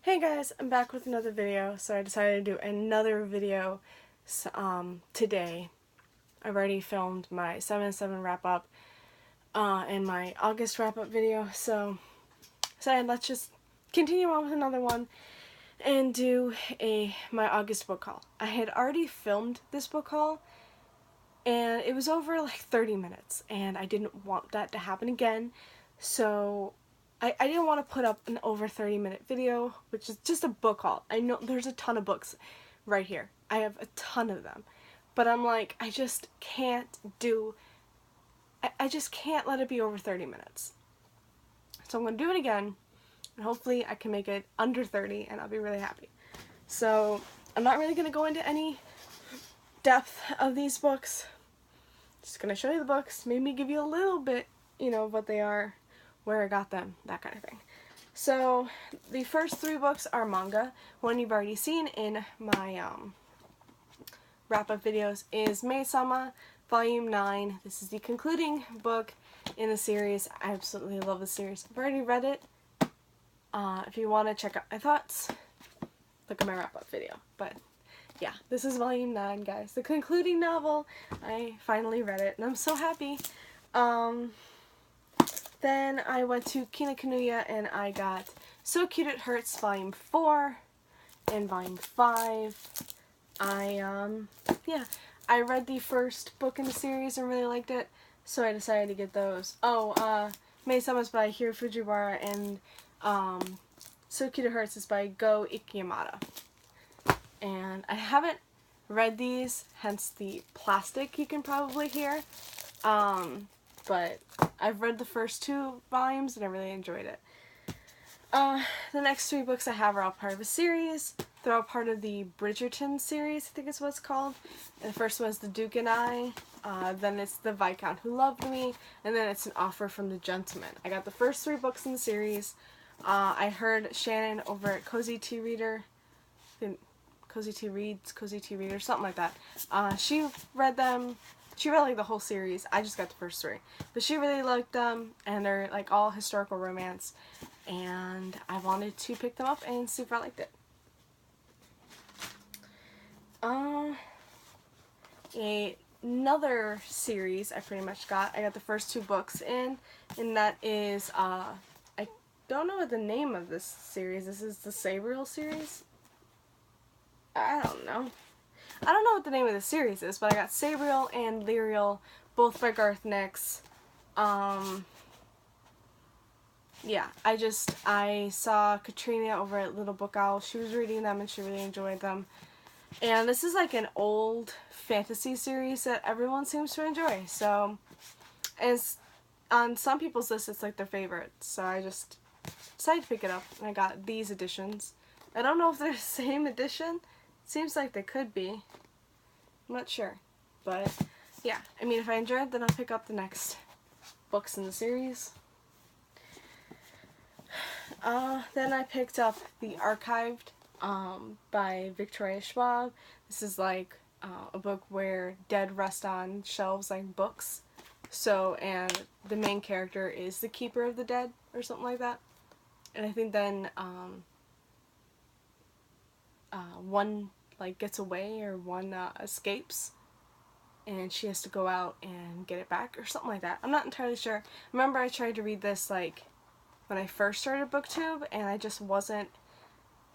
Hey guys, I'm back with another video. So I decided to do another video today. I've already filmed my 7/7 wrap up and my August wrap up video. So let's just continue on with another one and do my August book haul. I had already filmed this book haul and it was over like 30 minutes and I didn't want that to happen again. So I didn't want to put up an over 30-minute video, which is just a book haul. I know there's a ton of books right here. I have a ton of them. But I'm like, I just can't let it be over 30 minutes. So I'm going to do it again, and hopefully I can make it under 30, and I'll be really happy. So I'm not really going to go into any depth of these books. Just going to show you the books, maybe give you a little bit, of what they are, where I got them, that kind of thing. So the first three books are manga. One you've already seen in my wrap-up videos is Maid-sama, Volume 9. This is the concluding book in the series. I absolutely love the series. I've already read it. If you want to check out my thoughts, look at my wrap-up video. But yeah, this is Volume 9, guys. The concluding novel. I finally read it, and I'm so happy. Then I went to Kinokuniya and I got So Cute It Hurts Volume 4 and Volume 5. I read the first book in the series and really liked it, so I decided to get those. Maid-sama's by Hiro Fujiwara and So Cute It Hurts is by Go Ikiyamada. And I haven't read these, hence the plastic you can probably hear. But I've read the first two volumes and I really enjoyed it. The next three books I have are all part of a series. They're all part of the Bridgerton series, I think is what it's called. The first one is The Duke and I, then it's The Viscount Who Loved Me, and then it's An Offer from the Gentleman. I got the first three books in the series. I heard Shannon over at Cozy Tea Reader, Cozy Tea Reads, Cozy Tea Reader, something like that. She read them. She read like the whole series. I just got the first three. But she really liked them, and they're like all historical romance. And I wanted to pick them up and see if I liked it. Another series I pretty much got. I got the first two books in, and that is, I don't know what the name of this series. This is the Sabriel series? I don't know. I don't know what the name of the series is, but I got Sabriel and Lyriel, both by Garth Nix. Yeah, I saw Katrina over at Little Book Owl. She was reading them and she really enjoyed them. And this is like an old fantasy series that everyone seems to enjoy. So, and on some people's lists, it's like their favorite. So I just decided to pick it up, and I got these editions. I don't know if they're the same edition. Seems like they could be. I'm not sure. But yeah, I mean, if I enjoy it, then I'll pick up the next books in the series. Then I picked up The Archived by Victoria Schwab. This is like a book where dead rest on shelves like books. So, and the main character is the keeper of the dead or something like that. And I think then one like gets away, or one escapes, and she has to go out and get it back or something like that. I'm not entirely sure. Remember, I tried to read this like when I first started BookTube, and I just wasn't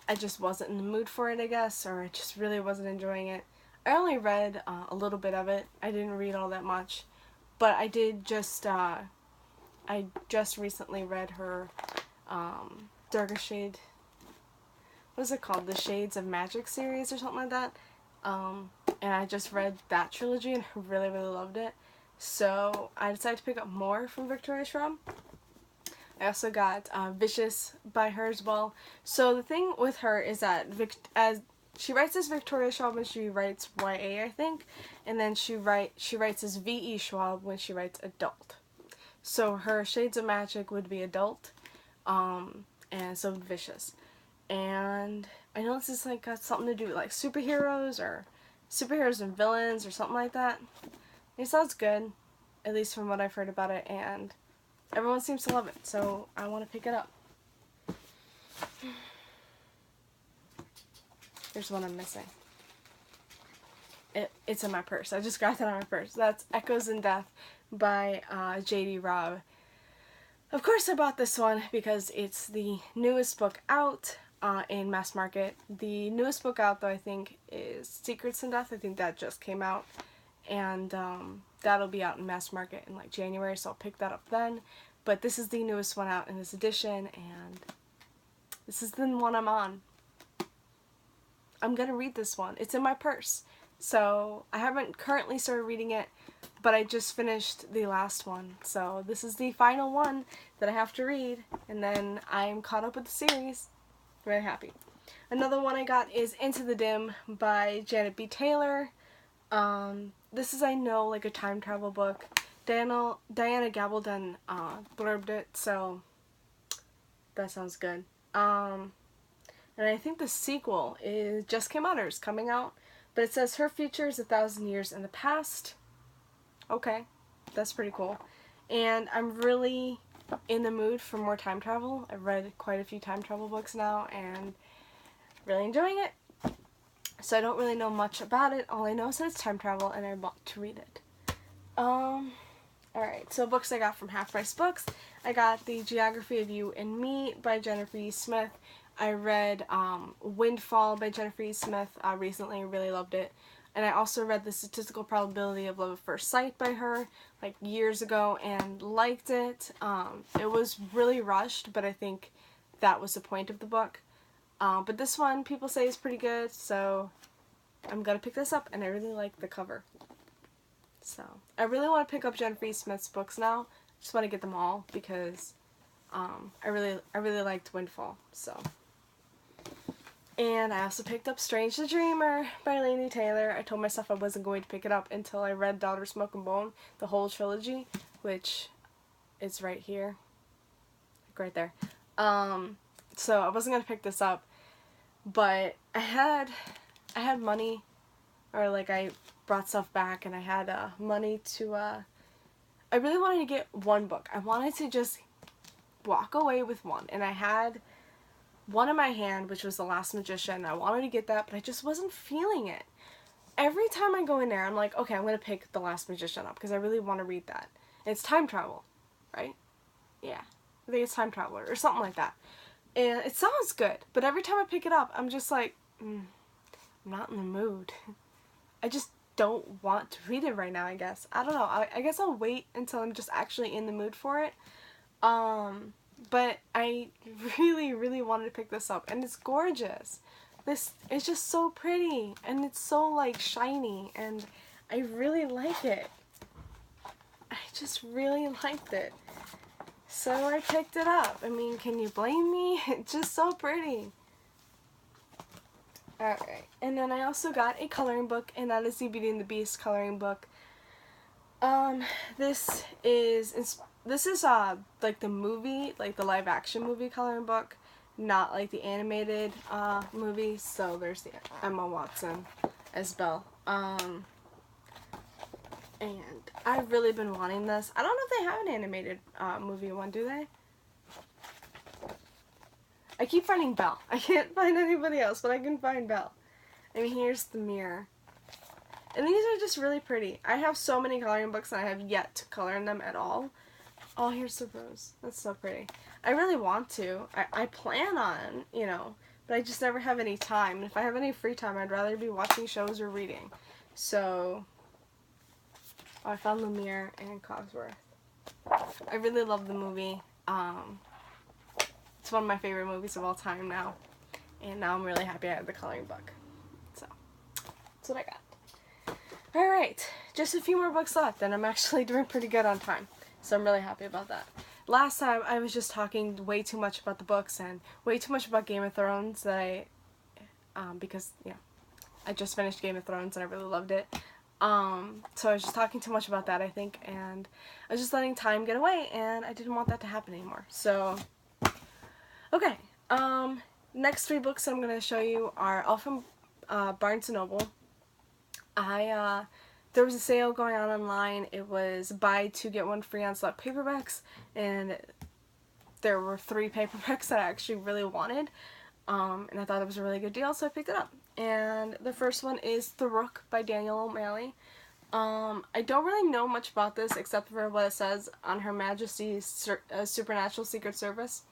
in the mood for it, I guess, or I just really wasn't enjoying it. I only read a little bit of it. I didn't read all that much, but I did just I just recently read her Darker Shade, what is it called? The Shades of Magic series or something like that. And I just read that trilogy and I really, really loved it. So I decided to pick up more from Victoria Schwab. I also got Vicious by her as well. So the thing with her is that as she writes as Victoria Schwab when she writes YA, I think, and then she writes as V.E. Schwab when she writes adult. So her Shades of Magic would be adult, and so Vicious. And I know this is like got something to do with like superheroes and villains or something like that. It sounds good, at least from what I've heard about it, and everyone seems to love it, so I want to pick it up. There's one I'm missing. It's in my purse. I just grabbed it out of my purse. That's Echoes in Death by J.D. Robb. Of course I bought this one because it's the newest book out in mass market. The newest book out, though, I think is Secrets in Death. I think that just came out. And that'll be out in mass market in like January, so I'll pick that up then. But this is the newest one out in this edition, and this is the one I'm on. I'm gonna read this one. It's in my purse. So I haven't currently started reading it, but I just finished the last one. So this is the final one that I have to read, and then I'm caught up with the series. Very happy. Another one I got is Into the Dim by Janet B. Taylor. This is, I know, like a time travel book. Diana Gabaldon blurbed it, so that sounds good. And I think the sequel just came out, or is coming out. But it says her future is 1,000 years in the past. Okay, that's pretty cool. And I'm really in the mood for more time travel. I've read quite a few time travel books now and really enjoying it. So I don't really know much about it. All I know is that it's time travel and I want to read it. Alright, so books I got from Half Price Books. I got The Geography of You and Me by Jennifer E. Smith. I read Windfall by Jennifer E. Smith recently. I really loved it. And I also read The Statistical Probability of Love at First Sight by her like years ago and liked it. It was really rushed, but I think that was the point of the book. But this one people say is pretty good, so I'm gonna pick this up, and I really like the cover. So I really want to pick up Jennifer E. Smith's books now. I just want to get them all because I really liked Windfall. So. And I also picked up Strange the Dreamer by Laini Taylor. I told myself I wasn't going to pick it up until I read Daughter Smoke and Bone, the whole trilogy, which is right here. Like right there. So I wasn't going to pick this up, but I had money, or like I brought stuff back and I had money to, I really wanted to get one book. I wanted to just walk away with one, and I had one in my hand, which was The Last Magician. I wanted to get that, but I just wasn't feeling it. Every time I go in there, I'm like, okay, I'm going to pick The Last Magician up because I really want to read that. And it's time travel, right? Yeah. I think it's time travel or something like that. And it sounds good, but every time I pick it up, I'm just like, I'm not in the mood. I just don't want to read it right now, I guess. I don't know. I guess I'll wait until I'm just actually in the mood for it. But I really, really wanted to pick this up, and it's gorgeous. This is just so pretty, and it's so, like, shiny, and I really like it. I just really liked it. So I picked it up. I mean, can you blame me? It's just so pretty. Alright, and then I also got a coloring book, and that is the Beauty and the Beast coloring book. This is like the movie, like the live action movie coloring book, not like the animated movie. So there's the Emma Watson as Belle. And I've really been wanting this. I don't know if they have an animated movie one, do they? I keep finding Belle. I can't find anybody else, but I can find Belle. And here's the mirror. And these are just really pretty. I have so many coloring books and I have yet to color in them at all. Oh, here's the rose. That's so pretty. I really want to. I plan on, you know, but I just never have any time. And if I have any free time, I'd rather be watching shows or reading. So, I found Lumiere and Cogsworth. I really love the movie. It's one of my favorite movies of all time now. And now I'm really happy I have the coloring book. So, that's what I got. Alright, just a few more books left, and I'm actually doing pretty good on time. So I'm really happy about that. Last time I was just talking way too much about the books and way too much about Game of Thrones that because, you know, I just finished Game of Thrones and I really loved it. So I was just talking too much about that, I think, and I was just letting time get away, and I didn't want that to happen anymore. So, okay, next three books I'm going to show you are all from Barnes & Noble. There was a sale going on online. It was buy two get one free on select paperbacks, and there were 3 paperbacks that I actually really wanted. And I thought it was a really good deal, so I picked it up. And the first one is The Rook by Daniel O'Malley. I don't really know much about this except for what it says on Her Majesty's Supernatural Secret Service.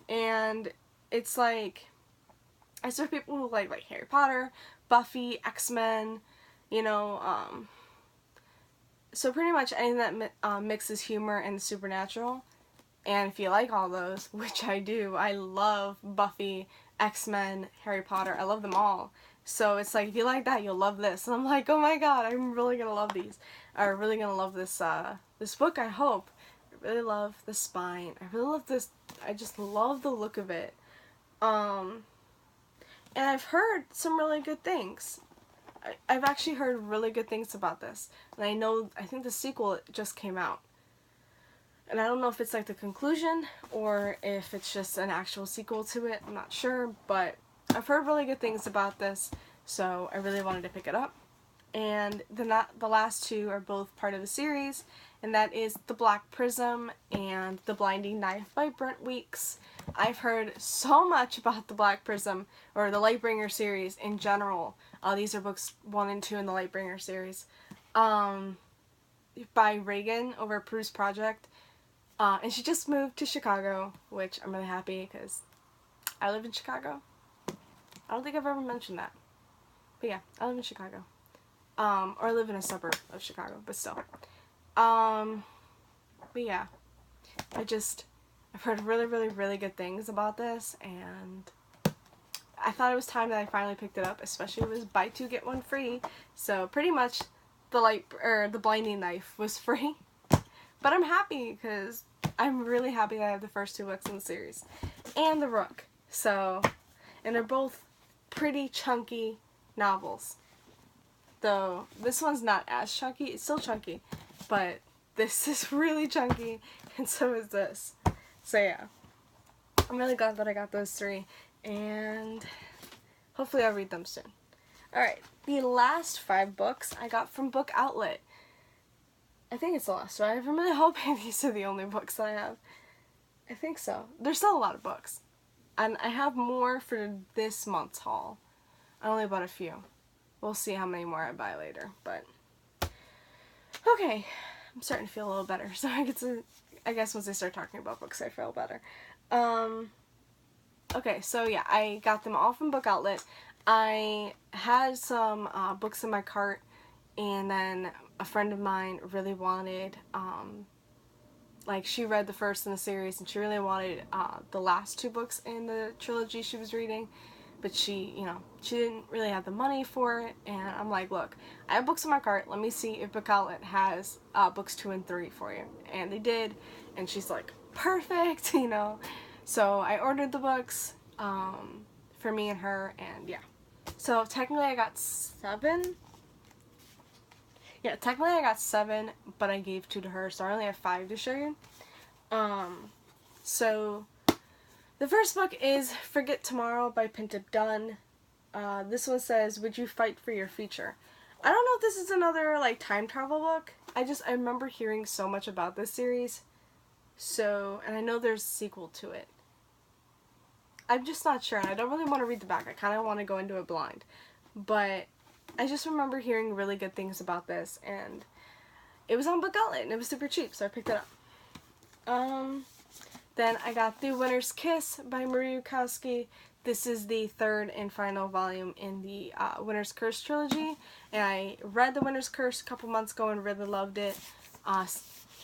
And it's like, I serve people who like Harry Potter, Buffy, X-Men, you know, so pretty much anything that mixes humor and supernatural. And if you like all those, which I do, I love Buffy, X-Men, Harry Potter, I love them all. So it's like, if you like that, you'll love this. And I'm like, oh my god, I'm really gonna love these. I'm really gonna love this, this book, I hope. I really love the spine. I really love this, I just love the look of it. And I've heard some really good things. I've actually heard really good things about this. And I think the sequel just came out. And I don't know if it's like the conclusion or if it's just an actual sequel to it. I'm not sure, but I've heard really good things about this, so I really wanted to pick it up. And the last two are both part of the series, and that is The Black Prism and The Blinding Knife by Brent Weeks. I've heard so much about The Black Prism, or the Lightbringer series in general. These are books 1 and 2 in the Lightbringer series. By Reagan over at Prue's Project. And she just moved to Chicago, which I'm really happy because I live in Chicago. I don't think I've ever mentioned that. But yeah, I live in Chicago. Or I live in a suburb of Chicago, but still. But yeah, I've heard really, really, really good things about this, and I thought it was time that I finally picked it up, especially it was buy 2 get 1 free. So pretty much the Blinding Knife was free. But I'm happy because I'm really happy that I have the first 2 books in the series. And The Rook. So, and they're both pretty chunky novels. Though this one's not as chunky. It's still chunky. But this is really chunky. And so is this. So yeah. I'm really glad that I got those 3. And hopefully I'll read them soon. Alright. The last 5 books I got from Book Outlet. I think it's the last 5. I'm really hoping these are the only books that I have. I think so. There's still a lot of books. And I have more for this month's haul. I only bought a few. We'll see how many more I buy later. But okay. I'm starting to feel a little better. So I guess once I start talking about books, I feel better. Okay, so yeah, I got them all from Book Outlet. I had some books in my cart, and then a friend of mine really wanted, like, she read the first in the series, and she really wanted the last 2 books in the trilogy she was reading, but she didn't really have the money for it, and I'm like, look, I have books in my cart, let me see if Book Outlet has books 2 and 3 for you, and they did, and she's like, perfect, so I ordered the books for me and her, and yeah. So technically I got 7. Yeah, technically I got 7, but I gave 2 to her, so I only have 5 to show you. So the first book is Forget Tomorrow by Pintip Dunn. This one says, would you fight for your future? I don't know if this is another, like, time travel book. I remember hearing so much about this series. So, and I know there's a sequel to it. I'm just not sure, and I don't really want to read the back. I kind of want to go into it blind. But I just remember hearing really good things about this, and it was on Book Outlet, and it was super cheap, so I picked it up. Then I got The Winter's Kiss by Marie Yukowski. This is the 3rd and final volume in the Winter's Curse trilogy, and I read The Winter's Curse a couple months ago and really loved it.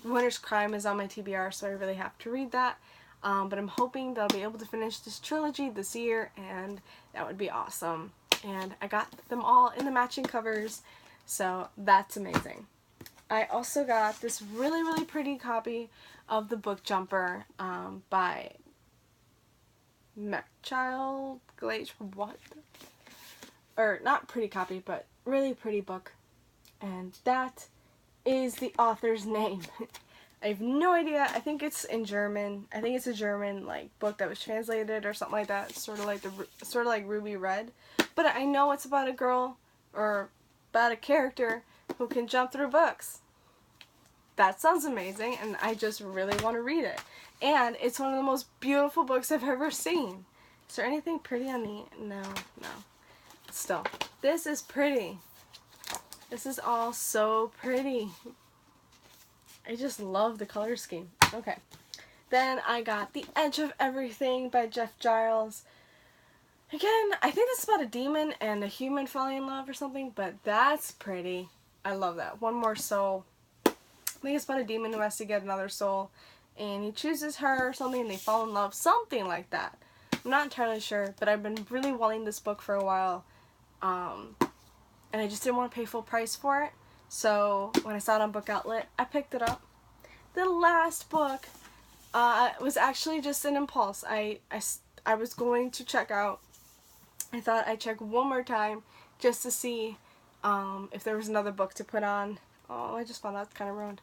Winter's Crime is on my TBR, so I really have to read that. But I'm hoping that I'll be able to finish this trilogy this year, and that would be awesome. And I got them all in the matching covers, so that's amazing. I also got this really, really pretty copy of The Book Jumper by Mechchild Glaze. What? Or not pretty copy, but really pretty book. And that is the author's name. I have no idea. I think it's in German. I think it's a German book that was translated or something like that. Sort of like Ruby Red. But I know it's about a girl or about a character who can jump through books. That sounds amazing, and I just really want to read it. And it's one of the most beautiful books I've ever seen. Is there anything pretty on the... No, no. Still, this is pretty. This is all so pretty. I just love the color scheme. Okay. Then I got The Edge of Everything by Jeff Giles. Again, I think it's about a demon and a human falling in love or something, but that's pretty. I love that. One more soul. I think it's about a demon who has to get another soul, and he chooses her or something, and they fall in love. Something like that. I'm not entirely sure, but I've been really wanting this book for a while, and I just didn't want to pay full price for it. So when I saw it on Book Outlet, I picked it up. The last book was actually just an impulse. I was going to check out. I thought I'd check one more time just to see if there was another book to put on. Oh, I just found out it's kind of ruined.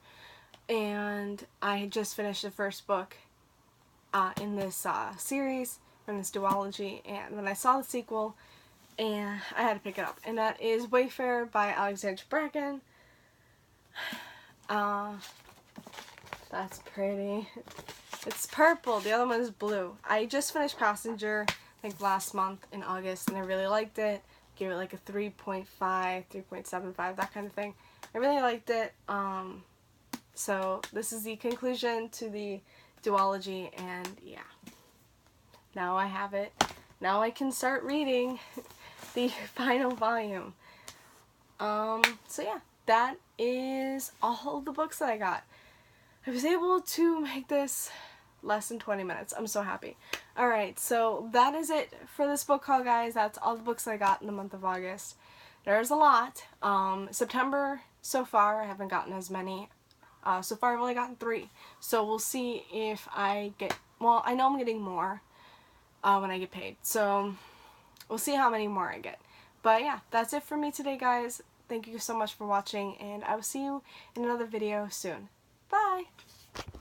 And I had just finished the first book in this series, in this duology, and when I saw the sequel, and I had to pick it up. And that is Wayfarer by Alexandra Bracken. That's pretty. It's purple. The other one is blue. I just finished Passenger, I think last month in August, and I really liked it. Gave it like a 3.5, 3.75, that kind of thing. I really liked it. So this is the conclusion to the duology, and yeah. Now I have it. Now I can start reading the final volume. So yeah, that is all the books that I got. I was able to make this less than 20 minutes. I'm so happy. Alright, so that is it for this book haul, guys. That's all the books I got in the month of August. There's a lot. September, so far, I haven't gotten as many. So far, I've only gotten 3. So we'll see if I get... Well, I know I'm getting more when I get paid. So we'll see how many more I get. But yeah, that's it for me today, guys. Thank you so much for watching, and I will see you in another video soon. Bye!